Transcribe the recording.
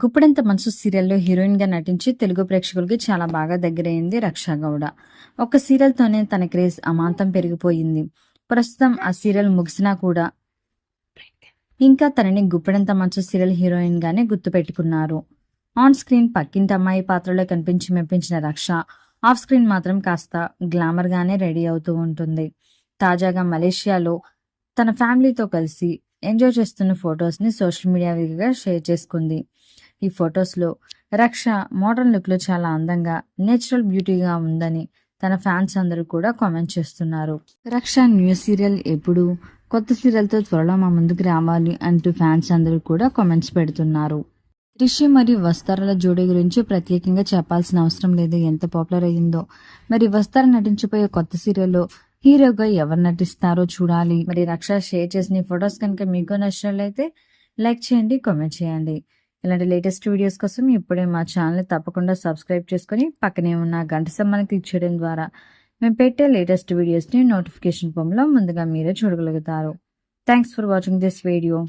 గుప్పెడంత మనసు సీరియల్లో హీరోయిన్గా నటించి తెలుగు ప్రేక్షకులకి చాలా బాగా దగ్గరైంది రక్షా గౌడ. ఒక్క సీరియల్తోనే తన క్రేజ్ అమాంతం పెరిగిపోయింది. ప్రస్తుతం ఆ సీరియల్ ముగిసినా కూడా ఇంకా తనని గుప్పెడంత మనసు సీరియల్ హీరోయిన్గానే గుర్తుపెట్టుకున్నారు. ఆన్ స్క్రీన్ పక్కింటి అమ్మాయి పాత్రలో కనిపించి మెప్పించిన రక్ష ఆఫ్ స్క్రీన్ మాత్రం కాస్త గ్లామర్గానే రెడీ అవుతూ ఉంటుంది. తాజాగా మలేషియాలో తన ఫ్యామిలీతో కలిసి ఎంజాయ్ చేస్తున్న ఫొటోస్ని సోషల్ మీడియా వేదికగా షేర్ చేసుకుంది. ఈ ఫొటోస్లో రక్ష మోడర్న్ లుక్లో చాలా అందంగా నేచురల్ బ్యూటీగా ఉందని తన ఫ్యాన్స్ అందరూ కూడా కామెంట్ చేస్తున్నారు. రక్ష న్యూ సీరియల్ ఎప్పుడు, కొత్త సీరియల్తో త్వరలో మా ముందుకు రావాలి అంటూ ఫ్యాన్స్ అందరూ కూడా కామెంట్స్ పెడుతున్నారు. రిషి మరియు వస్తారాల జోడీ గురించి ప్రత్యేకంగా చెప్పాల్సిన అవసరం లేదు, ఎంత పాపులర్ అయ్యిందో. మరి వస్తార నటించిపోయే కొత్త సీరియల్లో హీరోగా ఎవరు నటిస్తారో చూడాలి. మరి రక్ష షేర్ చేసిన ఫొటోస్ కనుక మీకు నచ్చినట్లయితే లైక్ చేయండి, కామెంట్ చేయండి. ఇలాంటి లేటెస్ట్ వీడియోస్ కోసం ఇప్పుడే మా ఛానల్ని తప్పకుండా సబ్స్క్రైబ్ చేసుకొని పక్కనే ఉన్న గంట సింబల్ని క్లిక్ చేయడం ద్వారా మేము పెట్టే లేటెస్ట్ వీడియోస్ని నోటిఫికేషన్ రూపంలో ముందుగా మీరే చూడగలుగుతారు. Thanks for watching this video.